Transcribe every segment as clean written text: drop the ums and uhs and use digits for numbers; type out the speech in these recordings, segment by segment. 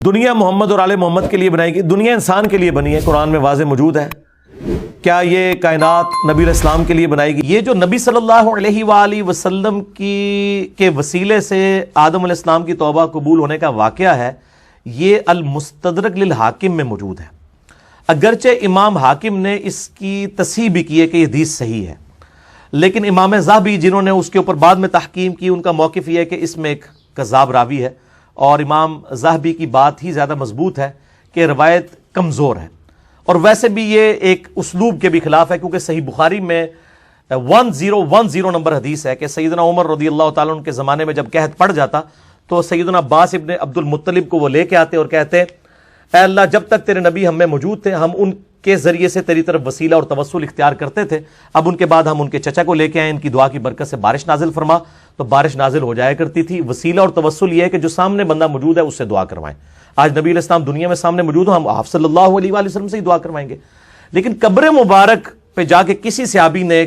دنیا محمد اور آل محمد کے لیے بنائی گئی، دنیا انسان کے لیے بنی ہے، قرآن میں واضح موجود ہے۔ کیا یہ کائنات نبی علیہ السلام کے لیے بنائی گئی؟ یہ جو نبی صلی اللہ علیہ وآلہ وسلم کے وسیلے سے آدم علیہ السلام کی توبہ قبول ہونے کا واقعہ ہے، یہ المستدرک للحاکم میں موجود ہے۔ اگرچہ امام حاکم نے اس کی تصحیح بھی کی ہے کہ یہ حدیث صحیح ہے، لیکن امام ذہبی جنہوں نے اس کے اوپر بعد میں تحقیم کی، ان کا موقف یہ ہے کہ اس میں ایک کذاب راوی ہے، اور امام ذہبی کی بات ہی زیادہ مضبوط ہے کہ روایت کمزور ہے۔ اور ویسے بھی یہ ایک اسلوب کے بھی خلاف ہے، کیونکہ صحیح بخاری میں 1010 نمبر حدیث ہے کہ سیدنا عمر رضی اللہ تعالیٰ عنہ کے زمانے میں جب قحط پڑ جاتا تو سیدنا عباس ابن عبد المطلب کو وہ لے کے آتے اور کہتے، اے اللہ، جب تک تیرے نبی ہم میں موجود تھے ہم ان کے ذریعے سے تیری طرف وسیلہ اور توسل اختیار کرتے تھے، اب ان کے بعد ہم ان کے چچا کو لے کے آئے، ان کی دعا کی برکت سے بارش نازل فرما، تو بارش نازل ہو جایا کرتی تھی۔ وسیلہ اور توسل یہ ہے کہ جو سامنے بندہ موجود ہے اس سے دعا کروائیں۔ آج نبی علیہ السلام دنیا میں سامنے موجود ہوں، ہم آپ صلی اللہ علیہ وآلہ وسلم سے ہی دعا کروائیں گے۔ لیکن قبر مبارک پہ جا کے کسی صحابی نے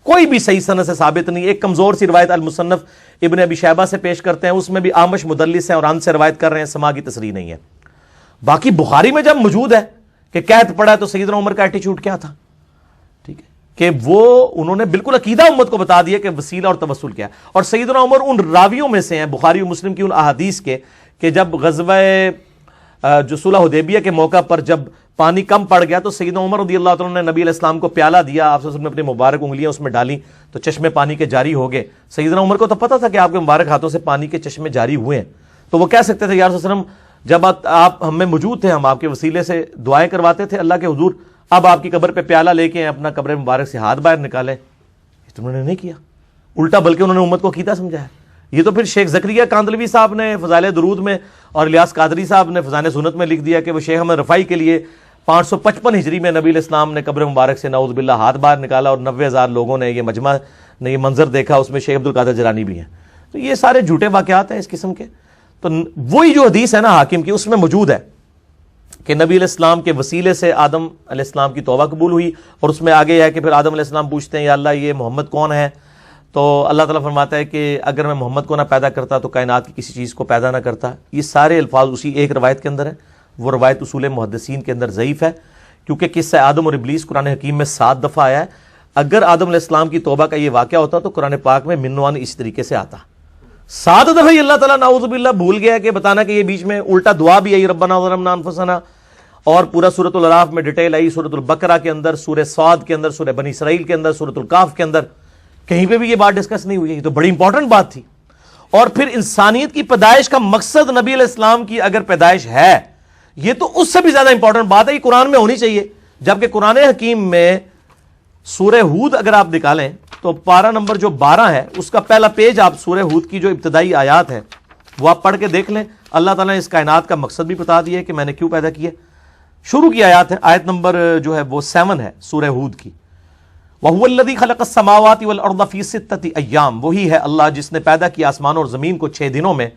کوئی بھی صحیح سند سے ثابت نہیں۔ ایک کمزور سی روایت المصنف ابن ابی شیبہ سے پیش کرتے ہیں، اس میں بھی آمش مدلس ہیں اور ان سے روایت کر رہے ہیں، سما کی تصریح نہیں ہے۔ باقی بخاری میں جب موجود ہے کہ قحط پڑا ہے تو سیدنا عمر کا ایٹیچیوڈ کیا تھا، ٹھیک ہے، کہ وہ انہوں نے بالکل عقیدہ امت کو بتا دیا کہ وسیلہ اور توسل کیا ہے۔ اور سیدنا عمر ان راویوں میں سے ہیں بخاری و مسلم کی ان احادیث کے کہ جب غزوہ جو صلح حدیبیہ کے موقع پر جب پانی کم پڑ گیا تو سیدنا عمر رضی اللہ عنہ نے نبی علیہ السلام کو پیالہ دیا، آپ صلی اللہ علیہ وسلم نے اپنی مبارک انگلیاں اس میں ڈالیں تو چشمے پانی کے جاری ہو گئے۔ سیدنا عمر کو تو پتہ تھا کہ آپ کے مبارک ہاتھوں سے پانی کے چشمے جاری ہوئے ہیں، تو وہ کہہ سکتے تھے یا رسول اللہ، جب آپ ہم میں موجود تھے ہم آپ کے وسیلے سے دعائیں کرواتے تھے اللہ کے حضور، اب آپ کی قبر پہ پیالہ لے کے اپنا قبر مبارک سے ہاتھ باہر نکالیں، یہ تو انہوں نے نہیں کیا، الٹا بلکہ انہوں نے امت کو عقیدہ سمجھایا۔ یہ تو پھر شیخ زکریا کاندلوی صاحب نے فضائل درود میں اور الیاس قادری صاحب نے فضائل سنت میں لکھ دیا کہ وہ شیخ احمد رفاعی کے لیے 555 ہجری میں نبی علیہ السلام نے قبر مبارک سے نعوذ باللہ ہاتھ باہر نکالا اور 90,000 لوگوں نے یہ مجمع نے یہ منظر دیکھا، اس میں شیخ عبد القادر جیلانی بھی ہیں۔ تو یہ سارے جھوٹے واقعات ہیں اس قسم کے۔ تو وہی جو حدیث ہے نا حاکم کی، اس میں موجود ہے کہ نبی علیہ السلام کے وسیلے سے آدم علیہ السلام کی توبہ قبول ہوئی، اور اس میں آگے ہے کہ پھر آدم علیہ السلام پوچھتے ہیں یا اللہ یہ محمد کون ہے، تو اللہ تعالیٰ فرماتا ہے کہ اگر میں محمد کو نہ پیدا کرتا تو کائنات کی کسی چیز کو پیدا نہ کرتا۔ یہ سارے الفاظ اسی ایک روایت کے اندر ہیں، وہ روایت اصول محدثین کے اندر ضعیف ہے، کیونکہ قصہ آدم اور ابلیس قرآن حکیم میں 7 دفعہ آیا ہے۔ اگر آدم علیہ السلام کی توبہ کا یہ واقعہ ہوتا تو قرآن پاک میں منوان اس طریقے سے آتا۔ 7 دفعہ ہی اللہ تعالیٰ نعوذ باللہ بھول گیا کہ بتانا کہ یہ بیچ میں الٹا دعا بھی آئی ربنا ظلمنا انفسنا، اور پورا سورۃ الاعراف میں ڈیٹیل آئی، سورۃ البقرہ کے اندر، سورہ صاد کے اندر، سورہ بنی اسرائیل کے اندر، سورۃ الکاف کے اندر، کہیں پہ بھی یہ بات ڈسکس نہیں ہوئی ہے۔ یہ تو بڑی امپورٹنٹ بات تھی۔ اور پھر انسانیت کی پیدائش کا مقصد نبی علیہ السلام کی اگر پیدائش ہے، یہ تو اس سے بھی زیادہ امپورٹنٹ بات ہے، یہ قرآن میں ہونی چاہیے۔ جبکہ قرآن حکیم میں سورہ ہود اگر آپ نکالیں تو پارہ نمبر جو 12 ہے اس کا پہلا پیج آپ سورہ ہود کی جو ابتدائی آیات ہے وہ آپ پڑھ کے دیکھ لیں، اللہ تعالیٰ نے اس کائنات کا مقصد بھی بتا دیا ہے کہ میں نے کیوں پیدا کیا۔ شروع کی آیات ہے، آیت نمبر جو ہے وہ 7 ہے سورہ ہود کی، وَهُوَ الَّذِي خَلَقَ السَّمَاوَاتِ وَالْأَرْضَ فِي سِتَّةِ أَيَّامٍ، وہی ہے اللہ جس نے پیدا کیا آسمان اور زمین کو 6 دنوں میں،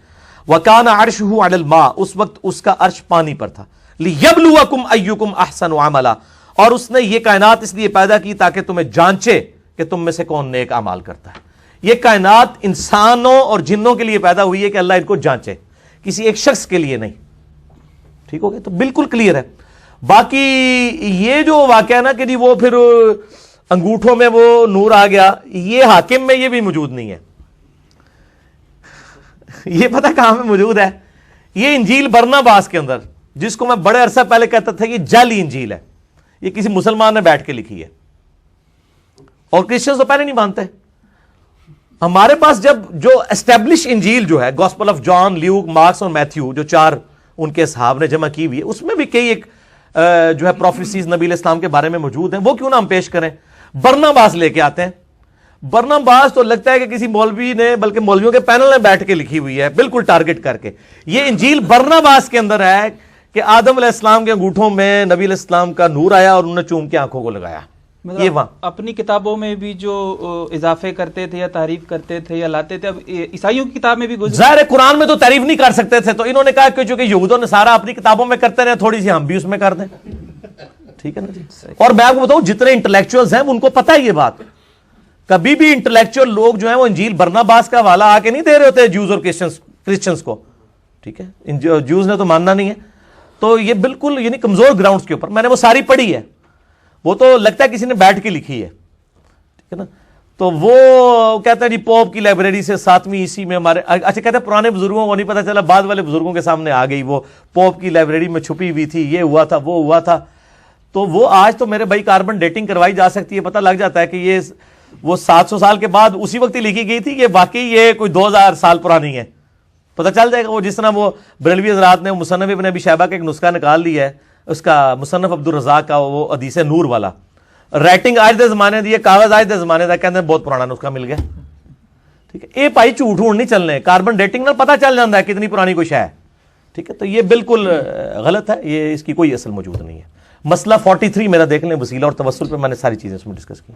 وَكَانَ عَرْشُهُ عَلَى الْمَاءِ، اس وقت اس کا عرش پانی پر تھا، لِيَبْلُوَكُمْ أَيُّكُمْ أَحْسَنُ عَمَلًا، اور اس نے یہ کائنات اس لیے پیدا کی تاکہ تمہیں جانچے کہ تم میں سے کون نیک اعمال کرتا ہے۔ یہ کائنات انسانوں اور جنوں کے لیے پیدا ہوئی ہے کہ اللہ ان کو جانچے، کسی ایک شخص کے لیے نہیں۔ ٹھیک ہو گیا؟ تو بالکل کلیئر ہے۔ باقی یہ جو واقعہ ہے نا کہ جی وہ پھر انگوٹھوں میں وہ نور آ گیا، یہ حاکم میں یہ بھی موجود نہیں ہے۔ یہ پتہ کہاں میں موجود ہے؟ یہ انجیل برناباس کے اندر، جس کو میں بڑے عرصہ پہلے کہتا تھا کہ جعلی انجیل ہے، یہ کسی مسلمان نے بیٹھ کے لکھی ہے، اور کرسچنز تو پہلے نہیں مانتے۔ ہمارے پاس جب جو اسٹیبلش انجیل جو ہے gospel of John, Luke, Marks اور میتھیو، جو 4 ان کے اصحاب نے جمع کی ہوئی ہے، اس میں بھی کئی ایک جو ہے پروفیسیز نبی علیہ السلام کے بارے میں موجود ہیں، وہ کیوں نہ ہم پیش کریں۔ برناباس لے کے آتے ہیں، برناباس تو لگتا ہے کہ کسی مولوی نے، بلکہ مولویوں کے پینل نے بیٹھ کے لکھی ہوئی ہے، بالکل ٹارگٹ کر کے۔ یہ انجیل برناباس کے اندر ہے کہ آدم علیہ السلام کے انگوٹھوں میں نبی علیہ السلام کا نور آیا اور انہوں نے چوم کے آنکھوں کو لگایا۔ یہ وہاں اپنی کتابوں میں بھی جو اضافے کرتے تھے یا تعریف کرتے تھے یا لاتے تھے، اب عیسائیوں کی کتاب میں بھی ظاہر ہے قرآن میں تو تعریف نہیں کر سکتے تھے، تو انہوں نے کہا کہ چونکہ یہود و نصارہ اپنی کتابوں میں کرتے رہے، تھوڑی سی ہم بھی اس میں کر دیں۔ ٹھیک ہے نا جی۔ اور میں آپ کو بتاؤں جتنے انٹلیکچوئلز ہیں ان کو پتہ ہے یہ بات، کبھی بھی انٹلیکچوئل لوگ جو ہیں وہ انجیل برناباس کا حوالہ آ کے نہیں دے رہے ہوتے جوز اور کرسچنز کو، ٹھیک ہے, ان جوز نے تو ماننا نہیں ہے. تو یہ بالکل یعنی کمزور گراؤنڈز کے اوپر, میں نے وہ ساری پڑھی ہے, وہ تو لگتا ہے کسی نے بیٹھ کے لکھی ہے, ٹھیک ہے نا. تو وہ کہتا ہے جی پوپ کی لائبریری سے 7ویں عیسوی میں ہمارے, اچھا کہتے ہیں پرانے بزرگوں کو نہیں پتا چلا, بعد والے بزرگوں کے سامنے آ گئی, وہ پوپ کی لائبریری میں چھپی ہوئی تھی, یہ ہوا تھا وہ ہوا تھا. تو وہ آج تو میرے بھائی کاربن ڈیٹنگ کروائی جا سکتی ہے, پتہ لگ جاتا ہے کہ یہ وہ 700 سال کے بعد اسی وقت ہی لکھی گئی تھی, یہ واقعی یہ کوئی 2000 سال پرانی ہے, پتہ چل جائے گا. وہ جس طرح وہ بریلوی حضرات نے مصنف ابن ابی شیبہ کا ایک نسخہ نکال لیا ہے, اس کا مصنف عبدالرزاق کا, وہ حدیث نور والا, رائٹنگ آج دے زمانے دی ہے, کاغذ آج دے زمانے دا, کہتے ہیں بہت پرانا نسخہ مل گیا. ٹھیک ہے, یہ بھائی جھوٹ ڈھونڈ نہیں چلنے, کاربن ڈیٹنگ نہ پتہ چل جاتا ہے کتنی پرانی کوئی شے ہے. ٹھیک ہے, تو یہ بالکل غلط ہے, یہ اس کی کوئی اصل موجود نہیں ہے. مسئلہ 43 میرا دیکھ لیں, وسیلہ اور توسل پہ میں نے ساری چیزیں اس میں ڈسکس کی.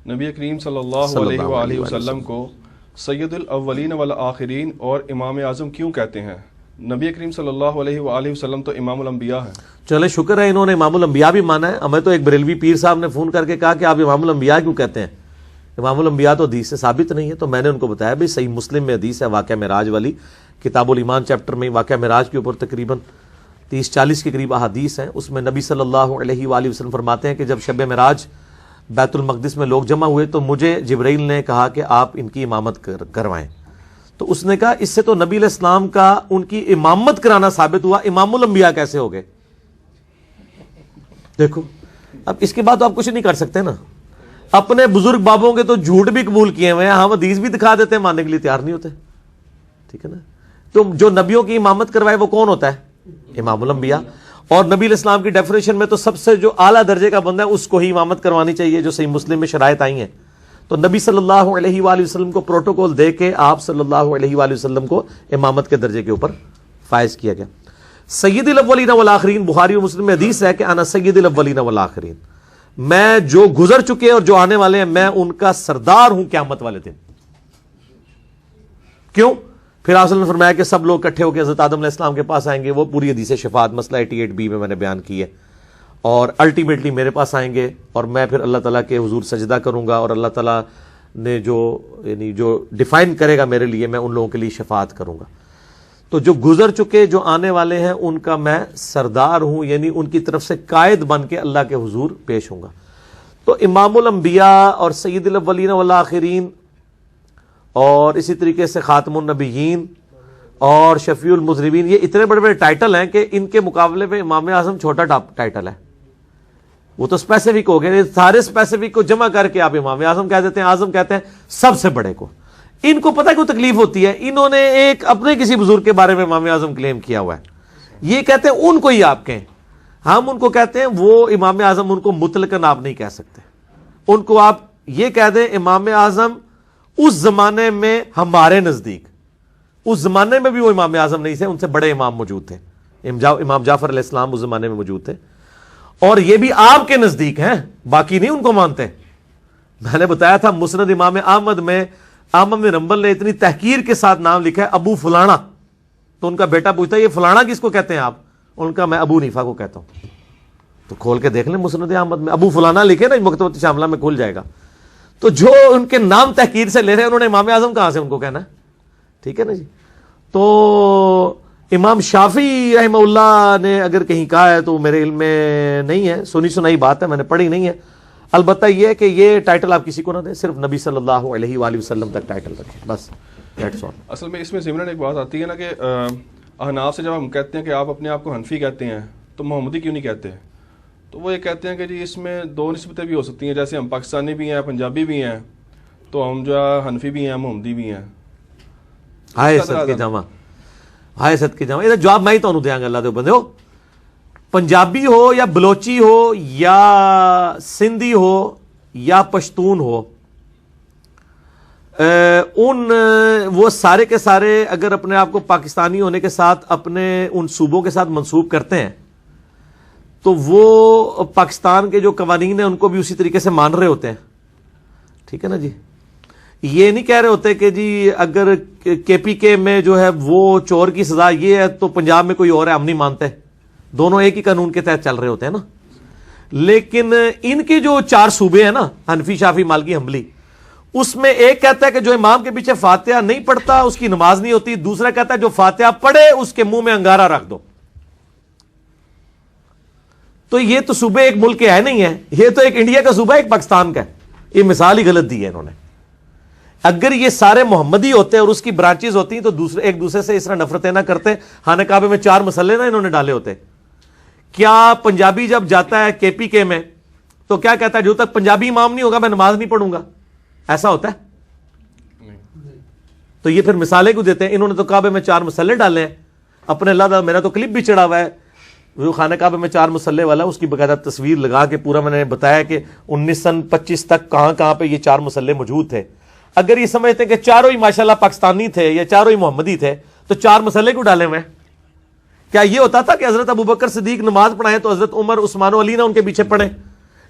نبی کریم صلی اللہ علیہ وآلہ وسلم کو سید الاولین والآخرین اور امام اعظم کیوں کہتے ہیں؟ نبی کریم صلی اللہ علیہ وآلہ وسلم تو امام الانبیاء ہیں. چلے شکر ہے انہوں نے امام الانبیاء بھی مانا ہے. ہمیں تو ایک بریلوی پیر صاحب نے فون کر کے کہا کہ آپ امام الانبیاء کیوں کہتے ہیں؟ امام الانبیاء تو حدیث سے ثابت نہیں ہے. تو میں نے ان کو بتایا بھی صحیح مسلم میں حدیث ہے واقعہ معراج والی, کتاب الایمان چیپٹر میں واقعہ معراج کے اوپر تقریباً 30-40 کے قریب احادیث ہیں. اس میں نبی صلی اللہ علیہ وآلہ وسلم فرماتے ہیں کہ جب شب معراج بیت المقدس میں لوگ جمع ہوئے تو مجھے جبرائیل نے کہا کہ آپ ان کی امامت کروائیں. تو اس نے کہا اس سے تو نبی علیہ السلام کا ان کی امامت کرانا ثابت ہوا, امام الانبیاء کیسے ہو گئے؟ دیکھو اب اس کے بعد تو آپ کچھ نہیں کر سکتے نا. اپنے بزرگ بابوں کے تو جھوٹ بھی قبول کیے ہوئے ہیں, ہم حدیث بھی دکھا دیتے ہیں, ماننے کے لیے تیار نہیں ہوتے. ٹھیک ہے نا. تو جو نبیوں کی امامت کروائے وہ کون ہوتا ہے؟ امام الانبیاء. اور نبی علیہ السلام کی ڈیفینیشن میں تو سب سے جو اعلیٰ درجے کا بندہ ہے اس کو ہی امامت کروانی چاہیے, جو صحیح مسلم میں شرائط آئی ہیں. تو نبی صلی اللہ علیہ وآلہ وسلم کو پروٹوکول دے کے آپ صلی اللہ علیہ وآلہ وسلم کو امامت کے درجے کے اوپر فائز کیا گیا. سید الاولین والآخرین, بخاری و مسلم میں حدیث ہے کہ انا سید الاولین والآخرین, میں جو گزر چکے اور جو آنے والے ہیں میں ان کا سردار ہوں قیامت والے دن. کیوں؟ پھر آپ نے فرمایا کہ سب لوگ اکٹھے ہو کے حضرت آدم علیہ السلام کے پاس آئیں گے, وہ پوری حدیث شفاعت مسئلہ 88b میں نے بیان کی ہے, اور الٹیمیٹلی میرے پاس آئیں گے اور میں پھر اللہ تعالیٰ کے حضور سجدہ کروں گا, اور اللہ تعالیٰ نے جو یعنی جو ڈیفائن کرے گا میرے لیے میں ان لوگوں کے لیے شفاعت کروں گا. تو جو گزر چکے جو آنے والے ہیں ان کا میں سردار ہوں, یعنی ان کی طرف سے قائد بن کے اللہ کے حضور پیش ہوں گا. تو امام الانبیاء اور سید الاولین والآخرین اور اسی طریقے سے خاتم النبیین اور شفیع المذنبین, یہ اتنے بڑے بڑے ٹائٹل ہیں کہ ان کے مقابلے پہ امام اعظم چھوٹا ٹائٹل ہے. وہ تو اسپیسیفک ہو گئے, سارے اسپیسیفک کو جمع کر کے آپ امام اعظم کہہ دیتے ہیں. اعظم کہتے ہیں سب سے بڑے کو. ان کو پتہ کیوں تکلیف ہوتی ہے؟ انہوں نے ایک اپنے کسی بزرگ کے بارے میں امام اعظم کلیم کیا ہوا ہے, یہ کہتے ہیں ان کو ہی آپ کہیں, ہم ان کو کہتے ہیں وہ امام اعظم, ان کو مطلقاً آپ نہیں کہہ سکتے. ان کو آپ یہ کہہ دیں امام اعظم اس زمانے میں ہمارے نزدیک, اس زمانے میں بھی وہ امام اعظم نہیں تھے, ان سے بڑے امام موجود تھے. امام جعفر علیہ السلام اس زمانے میں موجود تھے, اور یہ بھی آپ کے نزدیک ہیں, باقی نہیں ان کو مانتے. میں نے بتایا تھا مسند امام احمد میں احمد بن حنبل نے اتنی تحقیر کے ساتھ نام لکھا ہے ابو فلانا. تو ان کا بیٹا پوچھتا ہے یہ فلانا کس کو کہتے ہیں آپ؟ ان کا میں ابو حنیفہ کو کہتا ہوں. تو کھول کے دیکھ لیں مسند احمد میں ابو فلانا لکھے نا, مکتبۃ شاملہ میں کھل جائے گا. تو جو ان کے نام تحقیر سے لے رہے ہیں انہوں نے امام اعظم کہاں سے ان کو کہنا ہے؟ ٹھیک ہے نا جی. تو امام شافعی رحمہ اللہ نے اگر کہیں کہا ہے تو میرے علم میں نہیں ہے, سنی سنائی بات ہے, میں نے پڑھی نہیں ہے. البتہ یہ ہے کہ یہ ٹائٹل آپ کسی کو نہ دیں, صرف نبی صلی اللہ علیہ وآلہ وسلم تک ٹائٹل رکھیں بس. اصل میں اس میں ضمن ایک بات آتی ہے نا کہ احناف سے جب ہم کہتے ہیں کہ آپ اپنے آپ کو حنفی کہتے ہیں تو محمدی کیوں نہیں کہتے؟ تو وہ یہ کہتے ہیں کہ جی اس میں دو نسبتیں بھی ہو سکتی ہیں, جیسے ہم پاکستانی بھی ہیں, پنجابی بھی ہیں, تو ہم جو ہے حنفی بھی ہیں, محمدی بھی ہیں. ہائے صدقے جامع, ہائے صدقے جامع. یہ جواب میں ہی تو دیا گا اللہ دے بندے ہو. پنجابی ہو یا بلوچی ہو یا سندھی ہو یا پشتون ہو, وہ سارے کے سارے اگر اپنے آپ کو پاکستانی ہونے کے ساتھ اپنے ان صوبوں کے ساتھ منسوب کرتے ہیں تو وہ پاکستان کے جو قوانین ہیں ان کو بھی اسی طریقے سے مان رہے ہوتے ہیں. ٹھیک ہے نا جی. یہ نہیں کہہ رہے ہوتے کہ جی اگر کے پی کے میں جو ہے وہ چور کی سزا یہ ہے تو پنجاب میں کوئی اور ہے, ہم نہیں مانتے. دونوں ایک ہی قانون کے تحت چل رہے ہوتے ہیں نا. لیکن ان کے جو 4 صوبے ہیں نا, حنفی شافی مالکی حنبلی, اس میں ایک کہتا ہے کہ جو امام کے پیچھے فاتحہ نہیں پڑھتا اس کی نماز نہیں ہوتی، دوسرا کہتا ہے جو فاتحہ پڑھے اس کے منہ میں انگارہ رکھ دو. تو یہ تو صوبے ایک ملک کے ہے نہیں ہے، یہ تو ایک انڈیا کا صوبہ ایک پاکستان کا ہے. یہ مثال ہی غلط دی ہے انہوں نے. اگر یہ سارے محمدی ہوتے اور اس کی برانچز ہوتی تو دوسرے ایک دوسرے سے اس طرح نفرتیں نہ کرتے. خانہ کعبے میں 4 مسلے نہ انہوں نے ڈالے ہوتے. کیا پنجابی جب جاتا ہے KPK میں تو کیا کہتا ہے جو تک پنجابی امام نہیں ہوگا میں نماز نہیں پڑھوں گا؟ ایسا ہوتا ہے؟ تو یہ پھر مثالیں کیوں دیتے ہیں؟ انہوں نے تو کعبے میں 4 مسلے ڈالے ہیں اپنے. اللہ میرا تو کلپ بھی چڑھا ہوا ہے جو خانہ کعبے میں 4 مسلے والا، اس کی باقاعدہ تصویر لگا کے پورا میں نے بتایا کہ 1925 تک کہاں پہ یہ 4 مسلے موجود تھے. اگر یہ سمجھتے ہیں کہ چاروں ہی ماشاءاللہ پاکستانی تھے یا چاروں ہی محمدی تھے تو 4 مسلے کیوں ڈالے ہوئے؟ کیا یہ ہوتا تھا کہ حضرت ابوبکر صدیق نماز پڑھائیں تو حضرت عمر عثمان و علی نہ ان کے پیچھے پڑھیں،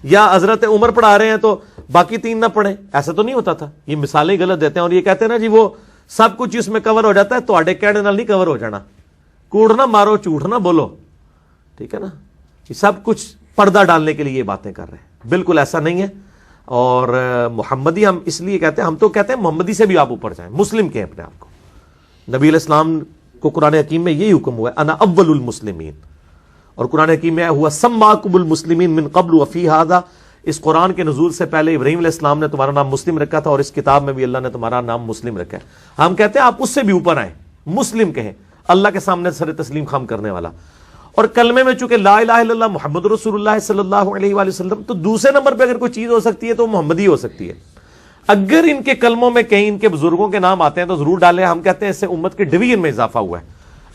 یا حضرت عمر پڑھا رہے ہیں تو باقی 3 نہ پڑھیں؟ ایسا تو نہیں ہوتا تھا. یہ مثالیں غلط دیتے ہیں اور یہ کہتے ہیں نا جی وہ سب کچھ اس میں کور ہو جاتا ہے. تو کہنے نال نہیں کور ہو جانا. کوڑ نہ مارو جھوٹ نہ بولو، ٹھیک ہے نا. یہ سب کچھ پردہ ڈالنے کے لیے یہ باتیں کر رہے ہیں، بالکل ایسا نہیں ہے. اور محمدی ہم اس لیے کہتے ہیں، ہم تو کہتے ہیں محمدی سے بھی آپ اوپر جائیں، مسلم کہیں اپنے آپ کو. نبی علیہ السلام کو قرآن حکیم میں یہی حکم ہوا ہے انا اول المسلمین، اور قرآن حکیم میں ہوا سماکم المسلمین من قبل وفی ھذا. اس قرآن کے نزول سے پہلے ابراہیم علیہ السلام نے تمہارا نام مسلم رکھا تھا اور اس کتاب میں بھی اللہ نے تمہارا نام مسلم رکھا ہے. ہم کہتے ہیں آپ اس سے بھی اوپر آئیں، مسلم کہیں، اللہ کے سامنے سر تسلیم خم کرنے والا. اور کلمے میں چونکہ لا الہ الا اللہ محمد رسول اللہ صلی اللہ علیہ وآلہ وسلم، تو دوسرے نمبر پہ اگر کوئی چیز ہو سکتی ہے تو محمدی ہو سکتی ہے. اگر ان کے کلموں میں کہیں ان کے بزرگوں کے نام آتے ہیں تو ضرور ڈالیں. ہم کہتے ہیں اس سے امت کے ڈویژن میں اضافہ ہوا ہے.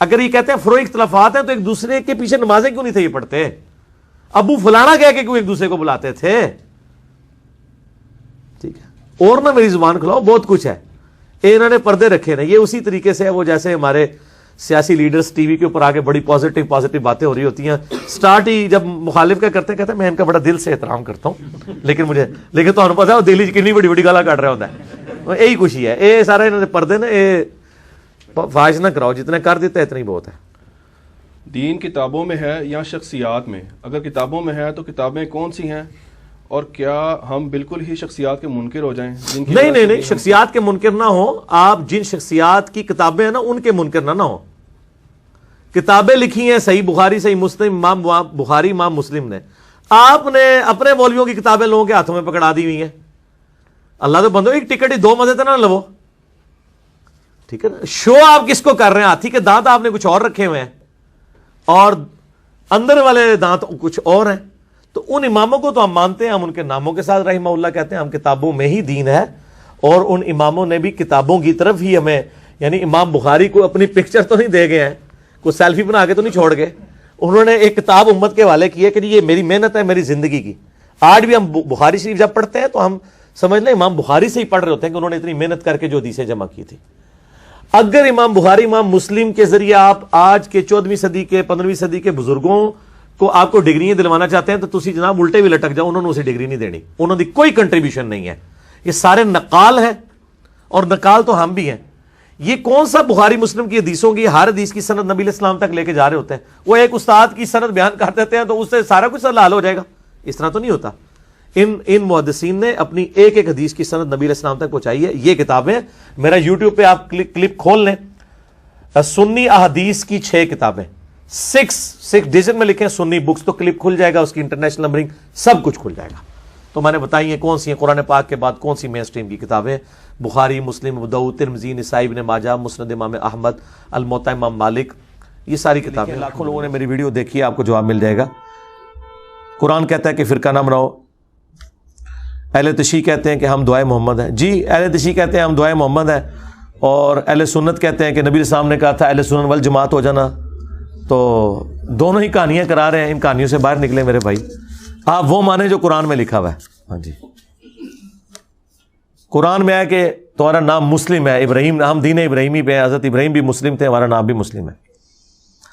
اگر یہ کہتے ہیں فروع اختلافات ہیں تو ایک دوسرے کے پیچھے نمازیں کیوں نہیں تھے یہ پڑھتے؟ ابو فلانا کہہ کے کیوں ایک دوسرے کو بلاتے تھے؟ ٹھیک ہے. اور نہ میری زبان کھلاؤ، بہت کچھ ہے. انہوں نے پردے رکھے نا. یہ اسی طریقے سے ہے وہ جیسے ہمارے سیاسی لیڈرز ٹی وی کے اوپر آگے بڑی پازیٹیو باتیں ہو رہی ہوتی ہیں. سٹارٹ ہی جب مخالف کا کرتے ہیں کہتے ہیں میں ان کا بڑا دل سے احترام کرتا ہوں، لیکن تو ہمیں پتا ہے وہ دلی کنی بڑی بڑی گالاں کٹ رہا ہوتا ہے. یہی خوشی ہے. یہ سارا انہوں نے پردے نا فاش نہ کراؤ، جتنے کر دیتے اتنا ہی بہت ہے. دین کتابوں میں ہے یا شخصیات میں؟ اگر کتابوں میں ہے تو کتابیں کون سی ہیں، اور کیا ہم بالکل ہی شخصیات کے منکر ہو جائیں؟ نہیں، شخصیات کے منکر نہ ہو. آپ جن شخصیات کی کتابیں ہیں نا ان کے منکر نہ ہو. کتابیں لکھی ہیں صحیح بخاری صحیح مسلم، امام بخاری امام مسلم نے. آپ نے اپنے مولویوں کی کتابیں لوگوں کے ہاتھوں میں پکڑا دی ہوئی ہیں. اللہ تو بندو ایک ٹکٹ ہی 2 مزے تو نہ لو، ٹھیک ہے نا. شو آپ کس کو کر رہے ہیں؟ ہاتھی کے دانت آپ نے کچھ اور رکھے ہوئے ہیں اور اندر والے دانت کچھ اور ہیں. تو ان اماموں کو تو ہم مانتے ہیں، ہم ان کے ناموں کے ساتھ رحمہ اللہ کہتے ہیں. ہم کتابوں میں ہی دین ہے، اور ان اماموں نے بھی کتابوں کی طرف ہی ہمیں، یعنی امام بخاری کو اپنی پکچر تو نہیں دے گئے ہیں، کوئی سیلفی بنا کے تو نہیں چھوڑ گئے. انہوں نے ایک کتاب امت کے حوالے کی ہے کہ یہ میری محنت ہے میری زندگی کی. آج بھی ہم بخاری شریف جب پڑھتے ہیں تو ہم سمجھ لیں امام بخاری سے ہی پڑھ رہے ہوتے ہیں کہ انہوں نے اتنی محنت کر کے جو حدیثیں جمع کی تھی. اگر امام بخاری امام مسلم کے ذریعے آپ آج کے 14ویں صدی کے 15ویں صدی کے بزرگوں کو آپ کو ڈگریاں دلوانا چاہتے ہیں تو تسی جناب الٹے بھی لٹک جاؤ. انہوں نے اسے ڈگری نہیں دینی، انہوں نے کوئی کنٹریبیوشن نہیں ہے. یہ سارے نقال ہیں، اور نقال تو ہم بھی ہیں. یہ کون سا بخاری مسلم کی حدیثوں کی ہر حدیث کی سند نبی علیہ السلام تک لے کے جا رہے ہوتے ہیں؟ وہ ایک استاد کی سند بیان کر دیتے ہیں تو اس سے سارا کچھ حل ہو جائے گا. اس طرح تو نہیں ہوتا. ان محدثین نے اپنی ایک ایک حدیث کی سند نبی علیہ السلام تک پہنچائی ہے. یہ کتابیں میرا یوٹیوب پہ آپ کلپ کھول لیں، سنی احادیث کی 6 کتابیں 6 ڈیزن میں لکھیں سنی بکس، تو کلپ کھل جائے گا، اس کی انٹرنیشنل نمبرنگ سب کچھ کھل جائے گا. تو میں نے بتائی ہیں کون سی ہیں. قرآن پاک کے بعد کون سی مین سٹریم کی کتابیں؟ بخاری، مسلم، ابو داؤد، ترمذی، نسائی، ابن ماجہ، مسند امام احمد، الموطا امام مالک. یہ ساری کتابیں لاکھوں لوگوں نے میری ویڈیو دیکھی ہے، آپ کو جواب مل جائے گا. قرآن کہتا ہے کہ فرقہ نہ بناؤ. اہل تشیع کہتے ہیں کہ ہم دعائے محمد ہیں. جی اہل تشیع کہتے ہیں ہم دعائے محمد ہیں، اور اہل سنت کہتے ہیں کہ نبی السلام نے کہا تھا اہل سنن والجماعت ہو جانا. تو دونوں ہی کہانیاں کرا رہے ہیں. ان کہانیوں سے باہر نکلیں میرے بھائی. آپ وہ مانیں جو قرآن میں لکھا ہوا ہے. ہاں جی، قرآن میں ہے کہ تمہارا نام مسلم ہے، ابراہیم، ہم دین ابراہیمی پہ ہیں، حضرت ابراہیم بھی مسلم تھے، ہمارا نام بھی مسلم ہے.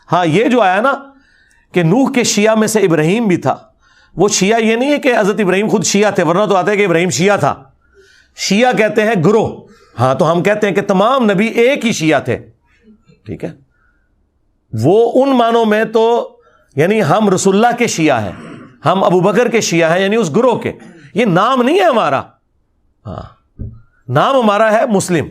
ہاں یہ جو آیا نا کہ نوح کے شیعہ میں سے ابراہیم بھی تھا، وہ شیعہ یہ نہیں ہے کہ حضرت ابراہیم خود شیعہ تھے، ورنہ تو آتا ہے کہ ابراہیم شیعہ تھا. شیعہ کہتے ہیں گروہ. ہاں تو ہم کہتے ہیں کہ تمام نبی ایک ہی شیعہ تھے. ٹھیک ہے، وہ ان معنوں میں تو یعنی ہم رسول اللہ کے شیعہ ہیں، ہم ابو بکر کے شیعہ ہیں، یعنی اس گروہ کے. یہ نام نہیں ہے ہمارا. ہاں نام ہمارا ہے مسلم.